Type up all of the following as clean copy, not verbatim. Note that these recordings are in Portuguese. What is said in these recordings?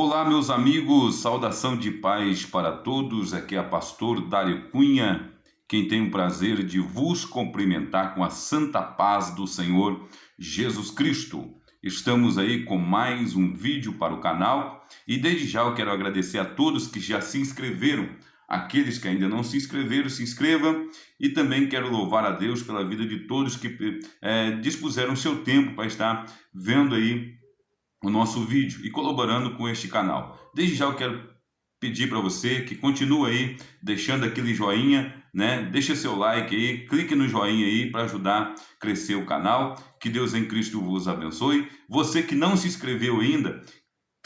Olá, meus amigos, saudação de paz para todos. Aqui é a pastor Dário Cunha, quem tem o prazer de vos cumprimentar com a santa paz do Senhor Jesus Cristo. Estamos aí com mais um vídeo para o canal e desde já eu quero agradecer a todos que já se inscreveram. Aqueles que ainda não se inscreveram, se inscrevam, e também quero louvar a Deus pela vida de todos que dispuseram seu tempo para estar vendo aí o nosso vídeo e colaborando com este canal. Desde já eu quero pedir para você que continue aí deixando aquele joinha, né? Deixa seu like aí, clique no joinha aí para ajudar a crescer o canal. Que Deus em Cristo vos abençoe. Você que não se inscreveu ainda,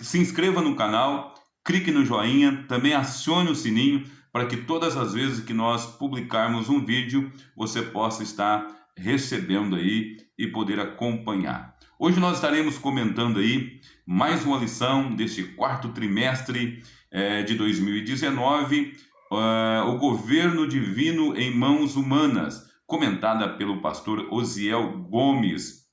se inscreva no canal, clique no joinha, também acione o sininho para que todas as vezes que nós publicarmos um vídeo, você possa estar recebendo aí e poder acompanhar. Hoje nós estaremos comentando aí mais uma lição deste quarto trimestre de 2019, o governo divino em mãos humanas, comentada pelo pastor Osiel Gomes.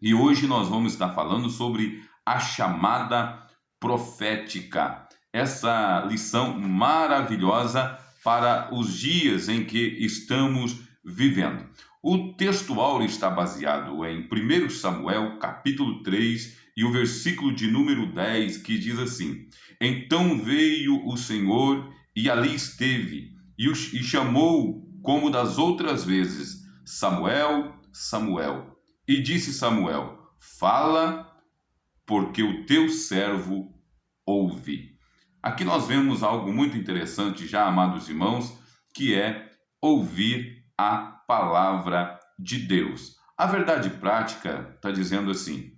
E hoje nós vamos estar falando sobre a chamada profética. Essa lição maravilhosa para os dias em que estamos vivendo. O texto áureo está baseado em 1 Samuel, capítulo 3, e o versículo de número 10, que diz assim: Então veio o Senhor e ali esteve, e chamou como das outras vezes, Samuel, Samuel. E disse Samuel: Fala, porque o teu servo ouve. Aqui nós vemos algo muito interessante já, amados irmãos, que é ouvir a palavra de Deus. A verdade prática está dizendo assim: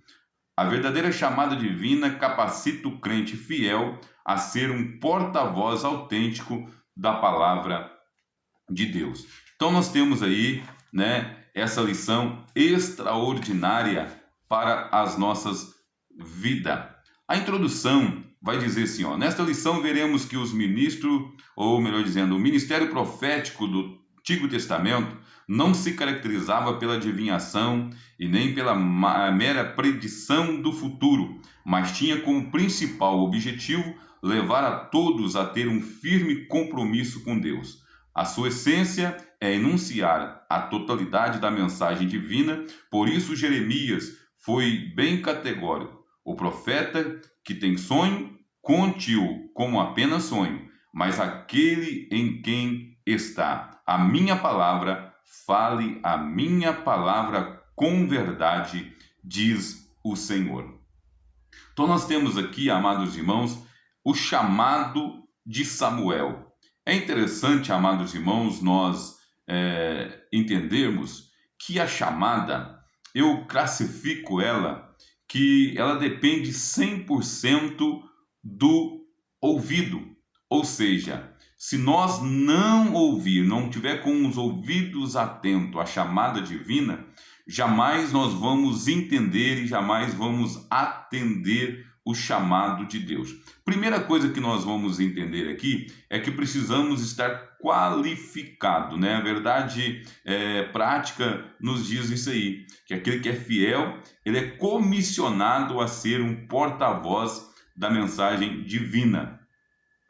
a verdadeira chamada divina capacita o crente fiel a ser um porta-voz autêntico da palavra de Deus. Então nós temos aí, essa lição extraordinária para as nossas vidas. A introdução vai dizer assim, nesta lição veremos que os ministros, ou melhor dizendo, o ministério profético do Antigo Testamento não se caracterizava pela adivinhação e nem pela mera predição do futuro, mas tinha como principal objetivo levar a todos a ter um firme compromisso com Deus. A sua essência é enunciar a totalidade da mensagem divina, por isso Jeremias foi bem categórico. O profeta que tem sonho, conte-o como apenas sonho, mas aquele em quem está a minha palavra, fale a minha palavra com verdade, diz o Senhor. Então nós temos aqui, amados irmãos, o chamado de Samuel. É interessante, amados irmãos, nós entendermos que a chamada, eu classifico ela, que ela depende 100% do ouvido. Ou seja, se nós não ouvir, não tiver com os ouvidos atentos à chamada divina, jamais nós vamos entender e jamais vamos atender o chamado de Deus. Primeira coisa que nós vamos entender aqui é que precisamos estar qualificados, A verdade prática nos diz isso aí, que aquele que é fiel, ele é comissionado a ser um porta-voz da mensagem divina.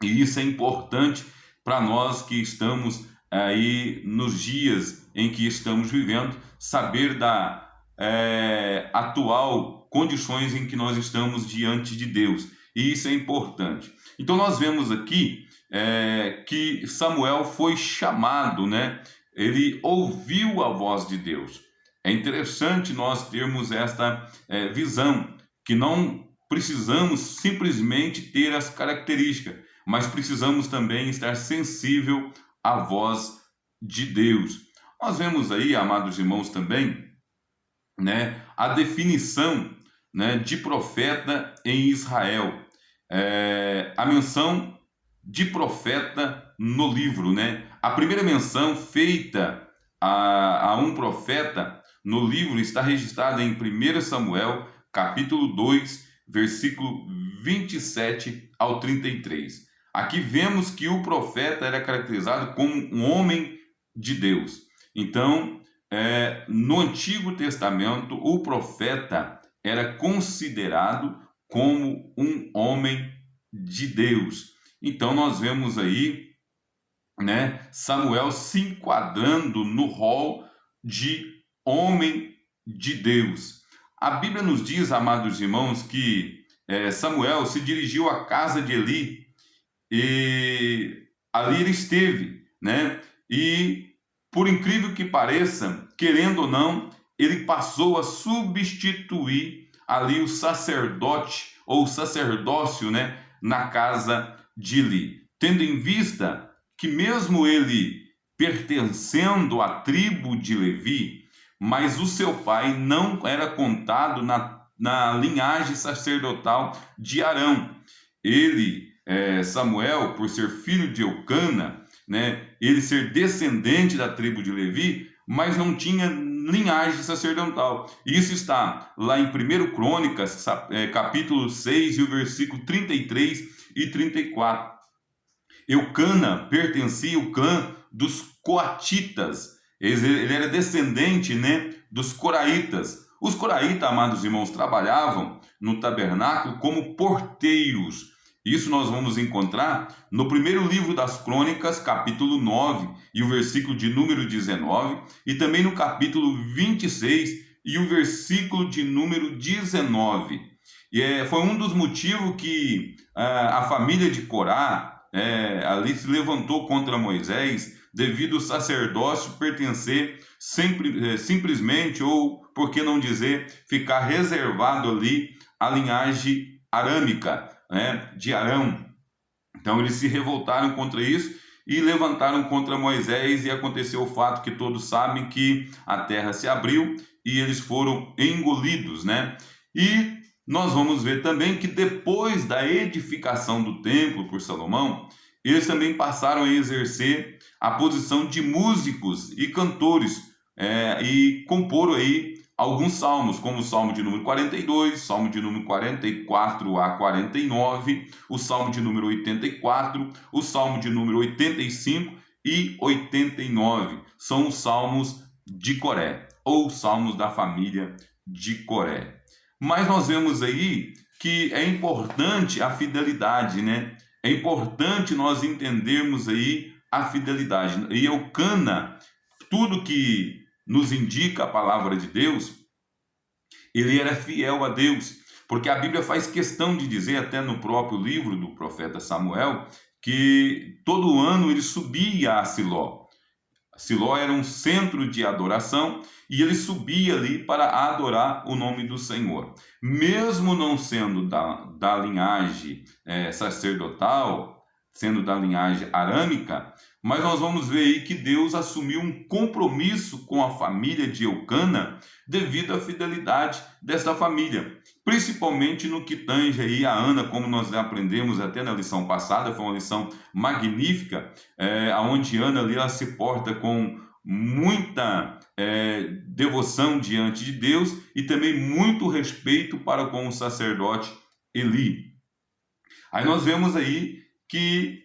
E isso é importante para nós que estamos aí nos dias em que estamos vivendo, saber da atual condições em que nós estamos diante de Deus. E isso é importante. Então nós vemos aqui que Samuel foi chamado, Ele ouviu a voz de Deus. É interessante nós termos esta visão, que não precisamos simplesmente ter as características, mas precisamos também estar sensível à voz de Deus. Nós vemos aí, amados irmãos, também, a definição, de profeta em Israel. A menção de profeta no livro, A primeira menção feita a um profeta no livro está registrada em 1 Samuel, capítulo 2, versículo 27 ao 33. Aqui vemos que o profeta era caracterizado como um homem de Deus. Então, no Antigo Testamento, o profeta era considerado como um homem de Deus. Então nós vemos aí, né, Samuel se enquadrando no rol de homem de Deus. A Bíblia nos diz, amados irmãos, que Samuel se dirigiu à casa de Eli e ali ele esteve, né? E por incrível que pareça, querendo ou não, ele passou a substituir ali o sacerdote ou sacerdócio, né, na casa de Eli, tendo em vista que mesmo ele pertencendo à tribo de Levi, mas o seu pai não era contado na linhagem sacerdotal de Arão. Ele, Samuel, por ser filho de Eucana, né, ele ser descendente da tribo de Levi, mas não tinha linhagem sacerdotal. Isso está lá em 1 Crônicas, capítulo 6, e o versículo 33 e 34. Eucana pertencia ao clã dos coatitas. Ele era descendente, né, dos coraitas. Os coraitas, amados irmãos, trabalhavam no tabernáculo como porteiros. Isso nós vamos encontrar no primeiro livro das Crônicas, capítulo 9, e o versículo de número 19, e também no capítulo 26 e o versículo de número 19. E foi um dos motivos que a família de Corá ali se levantou contra Moisés, devido ao sacerdócio pertencer simplesmente, ou por que não dizer, ficar reservado ali à linhagem arâmica, né, de Arão. Então eles se revoltaram contra isso e levantaram contra Moisés, e aconteceu o fato que todos sabem, que a terra se abriu e eles foram engolidos, né? E nós vamos ver também que depois da edificação do templo por Salomão, eles também passaram a exercer a posição de músicos e cantores, e comporam aí alguns salmos, como o Salmo de número 42, Salmo de número 44 a 49, o Salmo de número 84, o Salmo de número 85 e 89. São os salmos de Coré, ou salmos da família de Coré. Mas nós vemos aí que é importante a fidelidade, né? É importante nós entendermos aí a fidelidade. E Eucana, tudo que nos indica a palavra de Deus, ele era fiel a Deus, porque a Bíblia faz questão de dizer, até no próprio livro do profeta Samuel, que todo ano ele subia a Siló. Siló era um centro de adoração e ele subia ali para adorar o nome do Senhor. Mesmo não sendo da linhagem sacerdotal, sendo da linhagem arâmica, mas nós vamos ver aí que Deus assumiu um compromisso com a família de Eucana devido à fidelidade dessa família, principalmente no que tange aí a Ana, como nós aprendemos até na lição passada. Foi uma lição magnífica, onde Ana ali ela se porta com muita devoção diante de Deus e também muito respeito para com o sacerdote Eli. Aí nós vemos aí que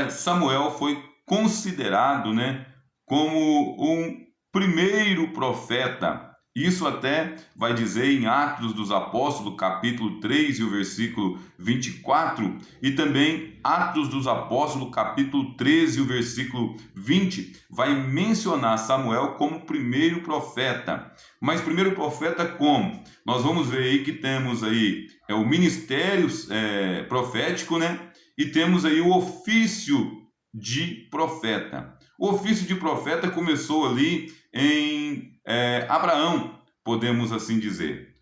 Samuel foi considerado, né, como um primeiro profeta. Isso até vai dizer em Atos dos Apóstolos, capítulo 3 e o versículo 24, e também Atos dos Apóstolos, capítulo 13 e o versículo 20, vai mencionar Samuel como primeiro profeta. Mas primeiro profeta como? Nós vamos ver aí que temos aí o ministério profético, né? E temos aí o ofício de profeta. O ofício de profeta começou ali em Abraão, podemos assim dizer,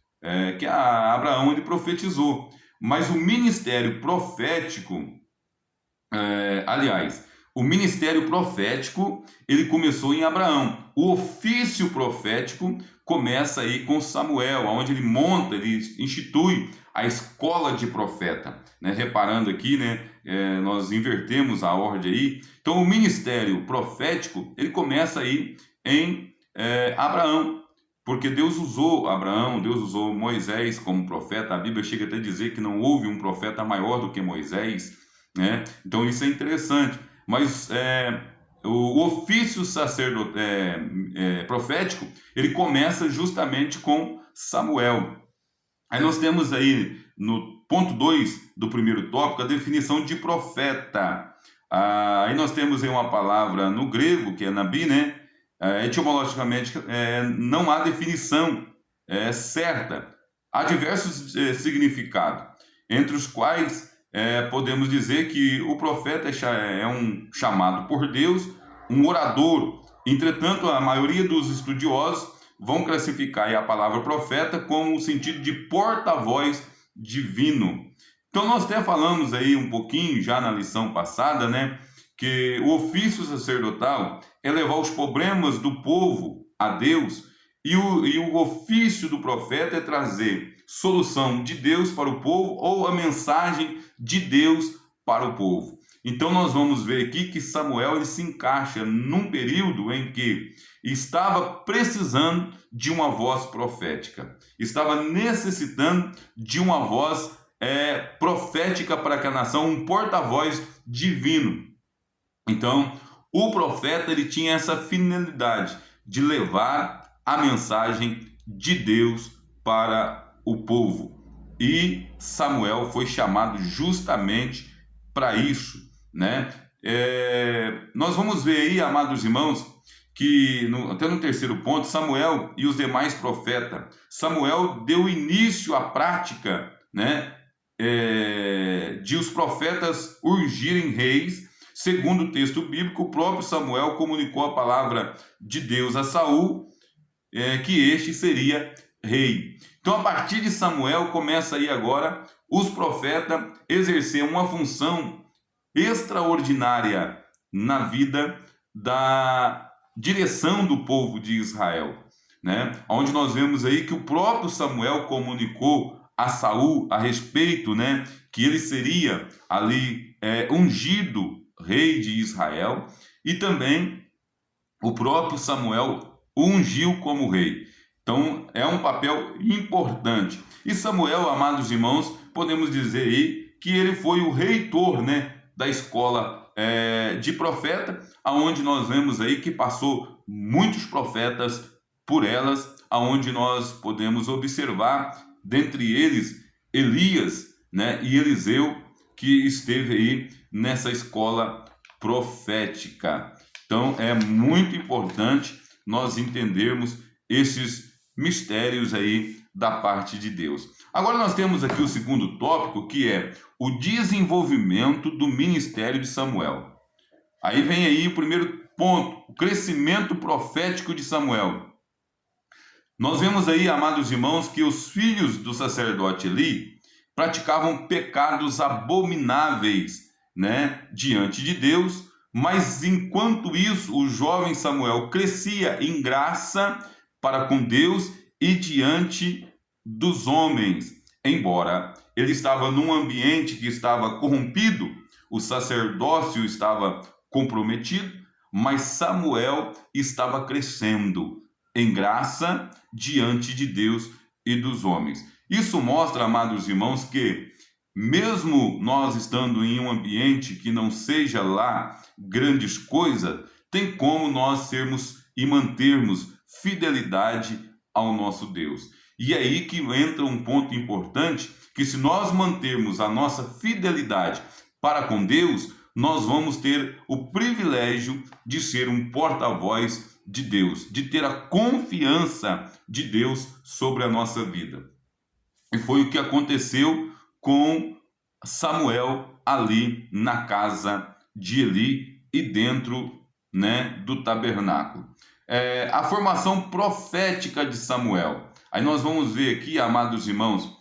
que Abraão ele profetizou. Mas o ministério profético, o ministério profético ele começou em Abraão. O ofício profético começa aí com Samuel, onde ele institui a escola de profeta, né? Reparando aqui, né, nós invertemos a ordem aí. Então o ministério profético ele começa aí em Abraão, porque Deus usou Abraão, Deus usou Moisés como profeta. A Bíblia chega até a dizer que não houve um profeta maior do que Moisés, né? Então isso é interessante. Mas o ofício profético ele começa justamente com Samuel. Aí nós temos aí no ponto 2 do primeiro tópico, a definição de profeta. Aí nós temos aí uma palavra no grego, que é nabi, né? Etimologicamente, não há definição certa. Há diversos significados, entre os quais podemos dizer que o profeta é um chamado por Deus, um orador. Entretanto, a maioria dos estudiosos vão classificar a palavra profeta como o sentido de porta-voz divino. Então, nós até falamos aí um pouquinho já na lição passada, né, que o ofício sacerdotal é levar os problemas do povo a Deus, e o ofício do profeta é trazer solução de Deus para o povo ou a mensagem de Deus para o povo. Então nós vamos ver aqui que Samuel ele se encaixa num período em que estava precisando de uma voz profética, estava necessitando de uma voz profética para que a nação, um porta-voz divino. Então o profeta ele tinha essa finalidade de levar a mensagem de Deus para o povo. E Samuel foi chamado justamente para isso, né? Nós vamos ver aí, amados irmãos, que até no terceiro ponto, Samuel e os demais profetas. Samuel deu início à prática, né? De os profetas ungirem reis. Segundo o texto bíblico, o próprio Samuel comunicou a palavra de Deus a Saul, que este seria rei. Então, a partir de Samuel, começa aí agora os profetas exercer uma função extraordinária na vida da direção do povo de Israel, né? Onde nós vemos aí que o próprio Samuel comunicou a Saul a respeito, né, que ele seria ali ungido rei de Israel, e também o próprio Samuel ungiu como rei. Então, é um papel importante. E Samuel, amados irmãos, podemos dizer aí que ele foi o reitor, né, da escola de profeta, aonde nós vemos aí que passou muitos profetas por elas, aonde nós podemos observar, dentre eles, Elias, né, e Eliseu, que esteve aí nessa escola profética. Então, é muito importante nós entendermos esses mistérios aí da parte de Deus. Agora nós temos aqui o segundo tópico, que é o desenvolvimento do ministério de Samuel. Aí vem aí o primeiro ponto, o crescimento profético de Samuel. Nós vemos aí, amados irmãos, que os filhos do sacerdote Eli praticavam pecados abomináveis, né, diante de Deus, mas enquanto isso, o jovem Samuel crescia em graça para com Deus e diante dos homens. Embora ele estava num ambiente que estava corrompido, o sacerdócio estava comprometido, mas Samuel estava crescendo em graça diante de Deus e dos homens. Isso mostra, amados irmãos, que mesmo nós estando em um ambiente que não seja lá grandes coisas, tem como nós sermos e mantermos fidelidade ao nosso Deus. E é aí que entra um ponto importante, que se nós mantermos a nossa fidelidade para com Deus, nós vamos ter o privilégio de ser um porta-voz de Deus, de ter a confiança de Deus sobre a nossa vida. E foi o que aconteceu com Samuel ali na casa de Eli e dentro, né, do tabernáculo. A formação profética de Samuel. Aí nós vamos ver aqui, amados irmãos,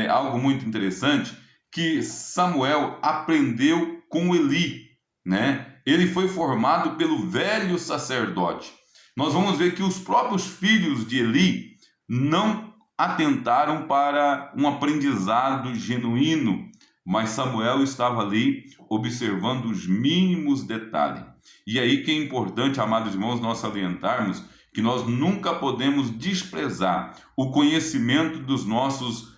algo muito interessante, que Samuel aprendeu com Eli, né? Ele foi formado pelo velho sacerdote. Nós vamos ver que os próprios filhos de Eli não atentaram para um aprendizado genuíno, mas Samuel estava ali observando os mínimos detalhes. E aí que é importante, amados irmãos, nós salientarmos que nós nunca podemos desprezar o conhecimento dos nossos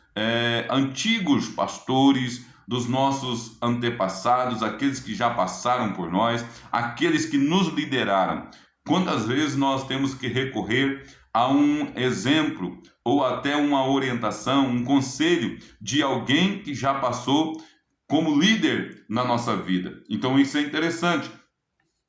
antigos pastores, dos nossos antepassados, aqueles que já passaram por nós, aqueles que nos lideraram. Quantas vezes nós temos que recorrer a um exemplo ou até uma orientação, um conselho de alguém que já passou como líder na nossa vida. Então isso é interessante.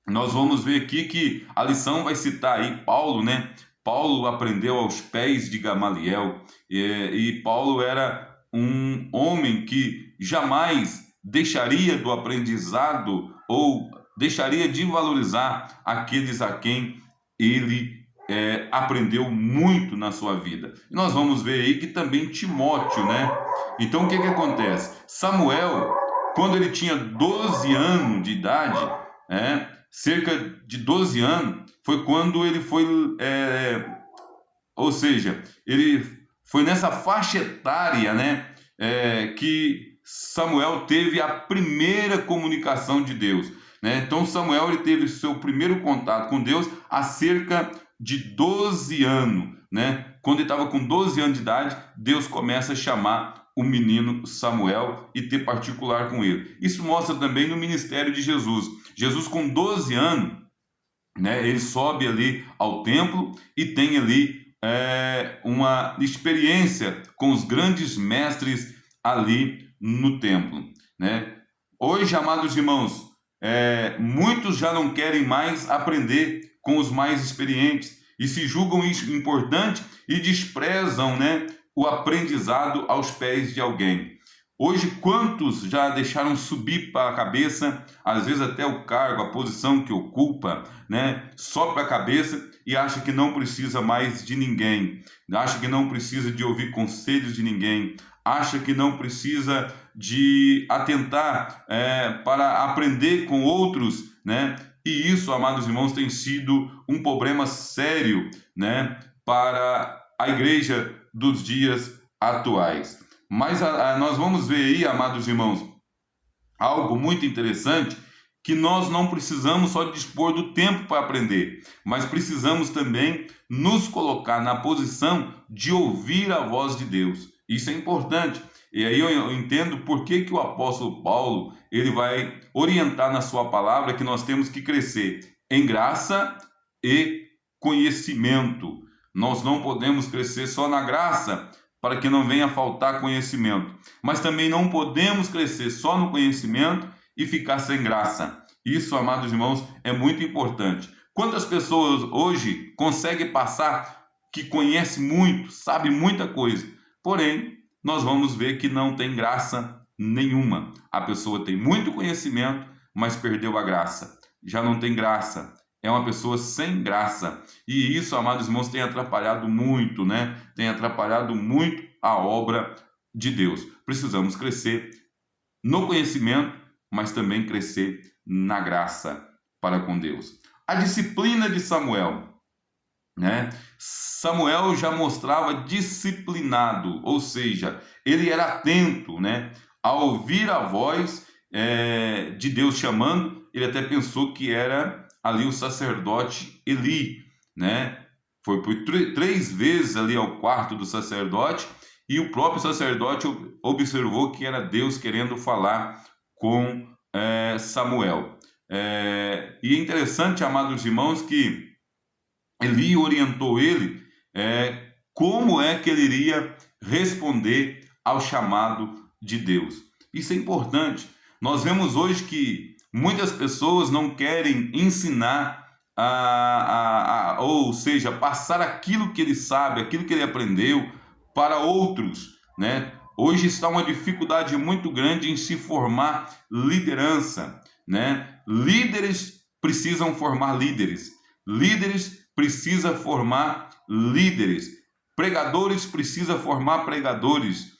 Nós vamos ver aqui que a lição vai citar aí Paulo, né? Paulo aprendeu aos pés de Gamaliel, e Paulo era um homem que jamais deixaria do aprendizado ou deixaria de valorizar aqueles a quem ele aprendeu muito na sua vida. E nós vamos ver aí que também Timóteo, né? Então o que acontece? Samuel, quando ele tinha 12 anos de idade, cerca de 12 anos, foi quando ele foi, ou seja, ele foi nessa faixa etária, né, que Samuel teve a primeira comunicação de Deus, né? Então Samuel ele teve seu primeiro contato com Deus há cerca de 12 anos, né? Quando ele estava com 12 anos de idade, Deus começa a chamar o menino Samuel e ter particular com ele. Isso mostra também no ministério de Jesus. Jesus com 12 anos, né, ele sobe ali ao templo e tem ali uma experiência com os grandes mestres ali no templo, né? Hoje, amados irmãos, muitos já não querem mais aprender com os mais experientes e se julgam isso importante e desprezam, né, o aprendizado aos pés de alguém. Hoje, quantos já deixaram subir para a cabeça, às vezes até o cargo, a posição que ocupa, né? Sobe para a cabeça e acha que não precisa mais de ninguém, acha que não precisa de ouvir conselhos de ninguém, acha que não precisa de atentar para aprender com outros, né? E isso, amados irmãos, tem sido um problema sério, né, para a igreja dos dias atuais. Mas nós vamos ver aí, amados irmãos, algo muito interessante, que nós não precisamos só dispor do tempo para aprender, mas precisamos também nos colocar na posição de ouvir a voz de Deus. Isso é importante. E aí eu entendo por que o apóstolo Paulo ele vai orientar na sua palavra que nós temos que crescer em graça e conhecimento. Nós não podemos crescer só na graça, para que não venha faltar conhecimento. Mas também não podemos crescer só no conhecimento e ficar sem graça. Isso, amados irmãos, é muito importante. Quantas pessoas hoje conseguem passar que conhece muito, sabe muita coisa, porém, nós vamos ver que não tem graça nenhuma. A pessoa tem muito conhecimento, mas perdeu a graça. Já não tem graça. É uma pessoa sem graça. E isso, amados irmãos, tem atrapalhado muito, né? Tem atrapalhado muito a obra de Deus. Precisamos crescer no conhecimento, mas também crescer na graça para com Deus. A disciplina de Samuel, né? Samuel já mostrava disciplinado, ou seja, ele era atento, né, a ouvir a voz de Deus chamando. Ele até pensou que era ali o sacerdote Eli, né? Foi por 3 vezes ali ao quarto do sacerdote e o próprio sacerdote observou que era Deus querendo falar com Samuel. E é interessante, amados irmãos, que Eli orientou ele como é que ele iria responder ao chamado de Deus. Isso é importante. Nós vemos hoje que muitas pessoas não querem ensinar, ou seja, passar aquilo que ele sabe, aquilo que ele aprendeu para outros, né? Hoje está uma dificuldade muito grande em se formar liderança, né? Líderes precisam formar líderes. Líderes precisam formar líderes. Pregadores precisam formar pregadores.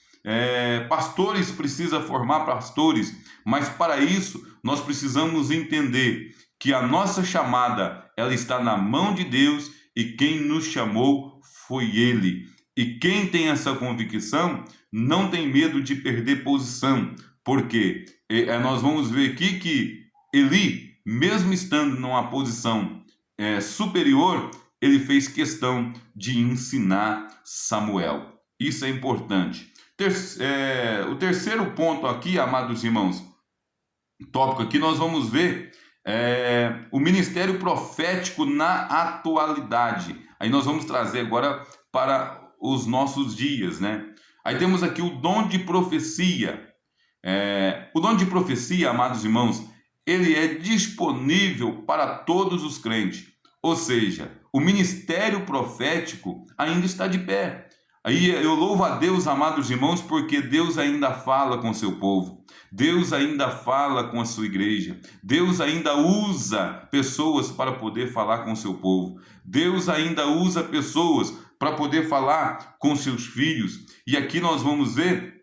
Pastores precisam formar pastores. Mas para isso, nós precisamos entender que a nossa chamada, ela está na mão de Deus e quem nos chamou foi Ele. E quem tem essa convicção não tem medo de perder posição, porque nós vamos ver aqui que Eli, mesmo estando numa posição superior, ele fez questão de ensinar Samuel. Isso é importante. O terceiro ponto aqui, amados irmãos, tópico aqui, nós vamos ver o ministério profético na atualidade. Aí nós vamos trazer agora para os nossos dias, né? Aí temos aqui o dom de profecia. O dom de profecia, amados irmãos, ele é disponível para todos os crentes. Ou seja, o ministério profético ainda está de pé. Aí eu louvo a Deus, amados irmãos, porque Deus ainda fala com o seu povo. Deus ainda fala com a sua igreja. Deus ainda usa pessoas para poder falar com o seu povo. Deus ainda usa pessoas para poder falar com seus filhos. E aqui nós vamos ver,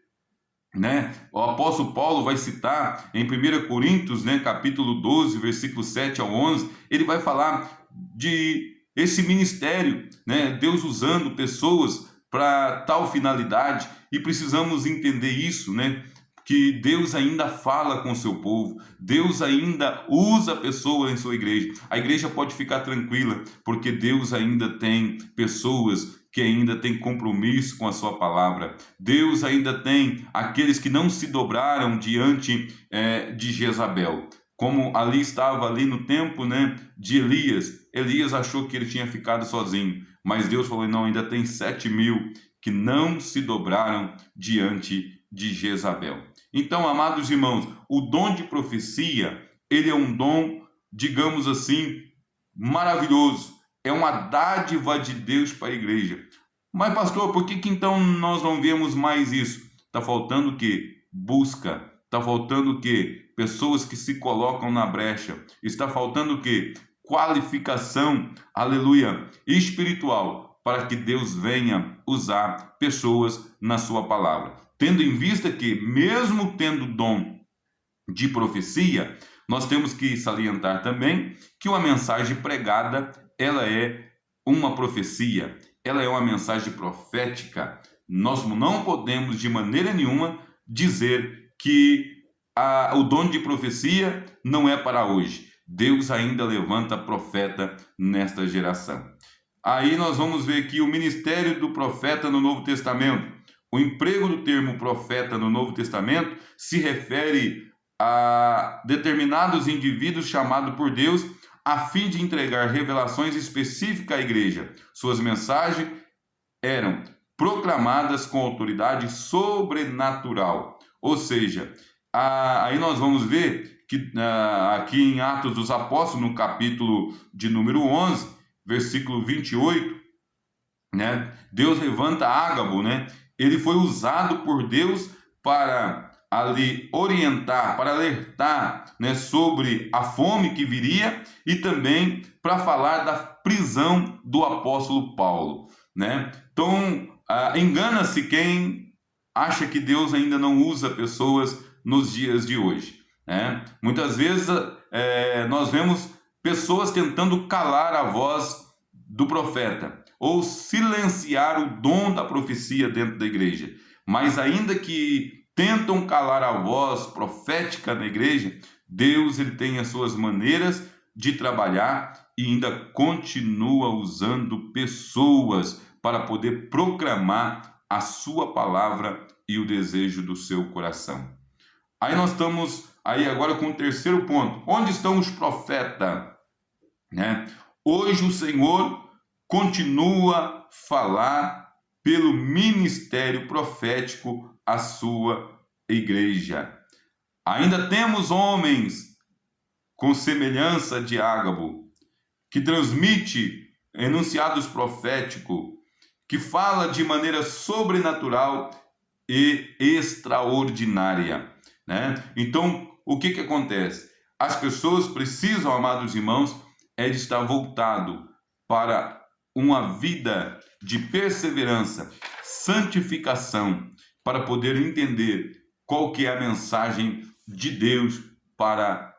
né? O apóstolo Paulo vai citar em 1 Coríntios, né, capítulo 12, versículo 7 ao 11, ele vai falar de esse ministério, né? Deus usando pessoas para tal finalidade, e precisamos entender isso, né? Que Deus ainda fala com o seu povo, Deus ainda usa pessoas em sua igreja. A igreja pode ficar tranquila, porque Deus ainda tem pessoas que ainda têm compromisso com a sua palavra. Deus ainda tem aqueles que não se dobraram diante de Jezabel. Como ali estava ali no tempo, né, de Elias. Elias achou que ele tinha ficado sozinho, mas Deus falou, não, ainda tem 7.000 que não se dobraram diante de Jezabel. Então, amados irmãos, o dom de profecia, ele é um dom, digamos assim, maravilhoso. É uma dádiva de Deus para a igreja. Mas, pastor, por que então nós não vemos mais isso? Está faltando o quê? Busca. Está faltando o quê? Pessoas que se colocam na brecha. Está faltando o quê? Qualificação, aleluia, espiritual, para que Deus venha usar pessoas na sua palavra. Tendo em vista que, mesmo tendo dom de profecia, nós temos que salientar também que uma mensagem pregada, ela é uma profecia, ela é uma mensagem profética. Nós não podemos de maneira nenhuma dizer que o dom de profecia não é para hoje. Deus ainda levanta profeta nesta geração. Aí nós vamos ver aqui o ministério do profeta no Novo Testamento. O emprego do termo profeta no Novo Testamento se refere a determinados indivíduos chamados por Deus a fim de entregar revelações específicas à igreja. Suas mensagens eram proclamadas com autoridade sobrenatural. Ou seja, aí nós vamos ver que aqui em Atos dos Apóstolos, no capítulo de número 11, versículo 28, né, Deus levanta Ágabo, né? Ele foi usado por Deus para ali orientar, para alertar, né, sobre a fome que viria e também para falar da prisão do apóstolo Paulo, né? Então, engana-se quem acha que Deus ainda não usa pessoas nos dias de hoje, né? Muitas vezes nós vemos pessoas tentando calar a voz do profeta ou silenciar o dom da profecia dentro da igreja, mas ainda que tentam calar a voz profética na igreja, Deus ele tem as suas maneiras de trabalhar e ainda continua usando pessoas para poder proclamar a sua palavra e o desejo do seu coração. Aí nós estamos aí agora com o terceiro ponto. Onde estão os profetas? Né? Hoje o Senhor continua a falar pelo ministério profético à sua igreja. Ainda temos homens com semelhança de Ágabo, que transmite enunciados proféticos, que fala de maneira sobrenatural e extraordinária, né? Então, o que acontece? As pessoas precisam, amados irmãos, de estar voltado para uma vida de perseverança, santificação, para poder entender qual que é a mensagem de Deus para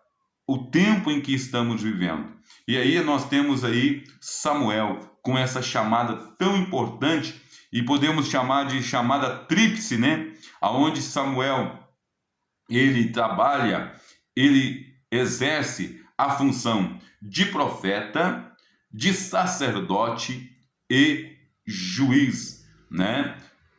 o tempo em que estamos vivendo. E aí nós temos aí Samuel com essa chamada tão importante, e podemos chamar de chamada tríplice, né? Aonde Samuel, ele trabalha, ele exerce a função de profeta, de sacerdote e juiz, né?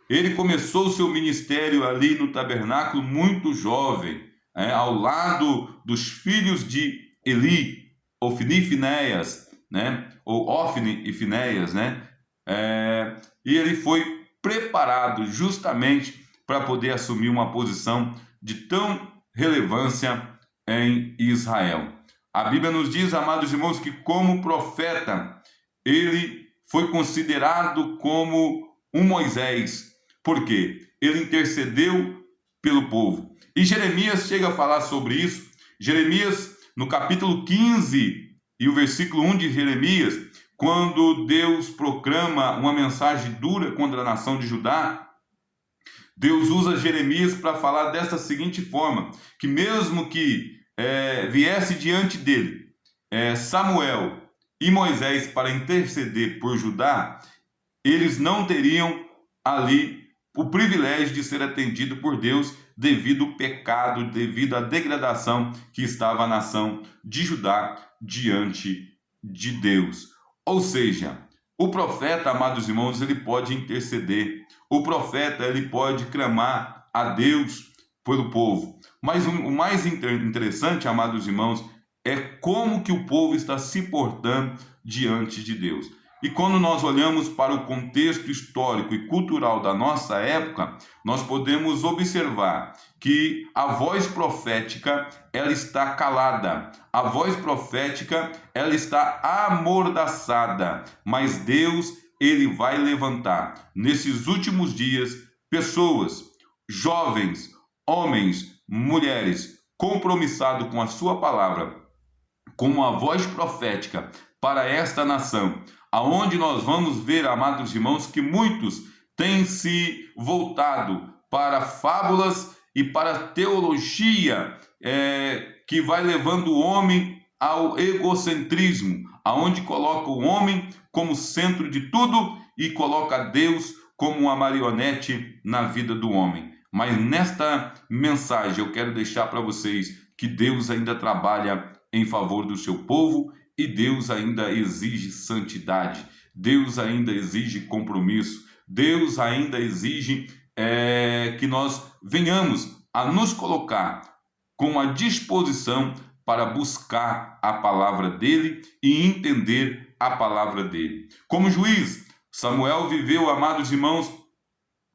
Ele começou o seu ministério ali no tabernáculo muito jovem, ao lado dos filhos de Eli, Ofni e Finéias, né? Ou Ofni e Finéias, né? E ele foi preparado justamente para poder assumir uma posição de tão relevância em Israel. A Bíblia nos diz, amados irmãos, que como profeta, ele foi considerado como um Moisés. Por quê? Ele intercedeu pelo povo. E Jeremias chega a falar sobre isso. Jeremias, no capítulo 15 e o versículo 1 de Jeremias, quando Deus proclama uma mensagem dura contra a nação de Judá, Deus usa Jeremias para falar desta seguinte forma, que mesmo que viesse diante dele Samuel e Moisés para interceder por Judá, eles não teriam ali o privilégio de ser atendido por Deus devido ao pecado, devido à degradação que estava a nação de Judá diante de Deus. Ou seja, o profeta, amados irmãos, ele pode interceder. O profeta, ele pode clamar a Deus pelo povo. Mas o mais interessante, amados irmãos, é como que o povo está se portando diante de Deus. E quando nós olhamos para o contexto histórico e cultural da nossa época, nós podemos observar que a voz profética, ela está calada. A voz profética, ela está amordaçada. Mas Deus, ele vai levantar nesses últimos dias pessoas, jovens, homens, mulheres, compromissados com a sua palavra, com uma voz profética para esta nação, aonde nós vamos ver, amados irmãos, que muitos têm se voltado para fábulas e para teologia que vai levando o homem ao egocentrismo, aonde coloca o homem como centro de tudo e coloca Deus como uma marionete na vida do homem. Mas nesta mensagem eu quero deixar para vocês que Deus ainda trabalha em favor do seu povo e Deus ainda exige santidade, Deus ainda exige compromisso, Deus ainda exige que nós venhamos a nos colocar com a disposição para buscar a palavra dele e entender a palavra dele. Como juiz, Samuel viveu, amados irmãos,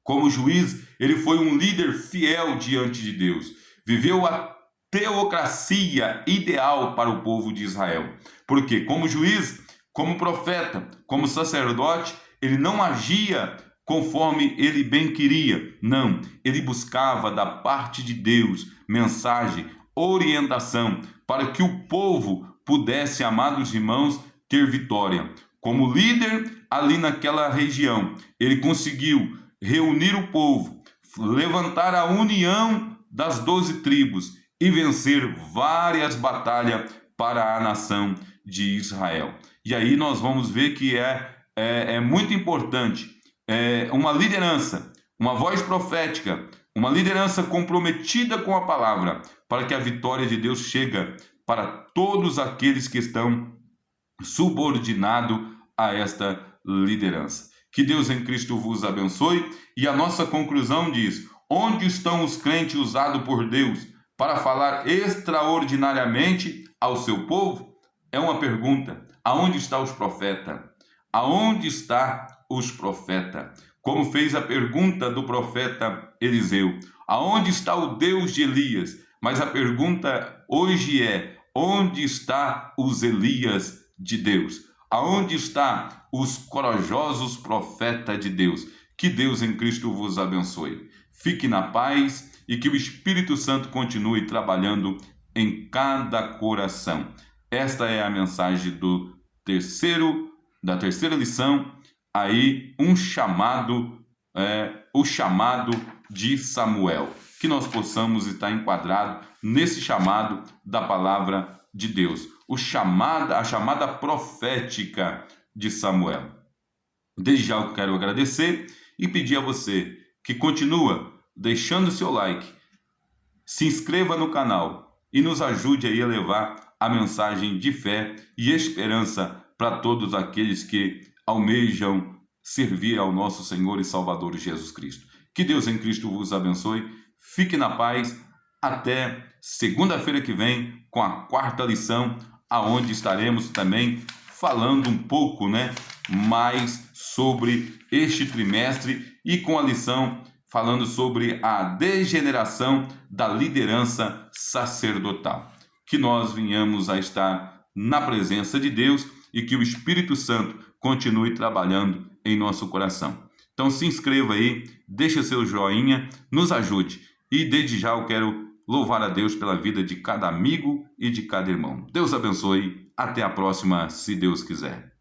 como juiz, ele foi um líder fiel diante de Deus, viveu a teocracia ideal para o povo de Israel. Porque como juiz, como profeta, como sacerdote, ele não agia conforme ele bem queria. Não, ele buscava da parte de Deus mensagem, orientação, para que o povo pudesse, amados irmãos, ter vitória. Como líder ali naquela região, ele conseguiu reunir o povo, levantar a união das 12 tribos e vencer várias batalhas para a nação de Israel. E aí nós vamos ver que é muito importante uma liderança, uma voz profética, uma liderança comprometida com a palavra, para que a vitória de Deus chegue para todos aqueles que estão subordinados a esta liderança. Que Deus em Cristo vos abençoe. E a nossa conclusão diz: onde estão os crentes usados por Deus para falar extraordinariamente ao seu povo? É uma pergunta. Aonde estão os profetas? Aonde estão os profetas? Como fez a pergunta do profeta Eliseu. Aonde está o Deus de Elias? Mas a pergunta hoje é: onde estão os Elias de Deus? Aonde estão os corajosos profetas de Deus? Que Deus em Cristo vos abençoe. Fique na paz e que o Espírito Santo continue trabalhando em cada coração. Esta é a mensagem da terceira lição, aí o chamado de Samuel. Que nós possamos estar enquadrados nesse chamado da palavra de Deus, a chamada profética de Samuel. Desde já eu quero agradecer e pedir a você que continua deixando seu like, se inscreva no canal e nos ajude aí a levar a mensagem de fé e esperança para todos aqueles que almejam servir ao nosso Senhor e Salvador Jesus Cristo. Que Deus em Cristo vos abençoe, fique na paz, até segunda-feira que vem com a quarta lição, aonde estaremos também falando um pouco, mais sobre este trimestre e com a lição falando sobre a degeneração da liderança sacerdotal. Que nós venhamos a estar na presença de Deus e que o Espírito Santo continue trabalhando em nosso coração. Então se inscreva aí, deixe seu joinha, nos ajude. E desde já eu quero louvar a Deus pela vida de cada amigo e de cada irmão. Deus abençoe. Até a próxima, se Deus quiser.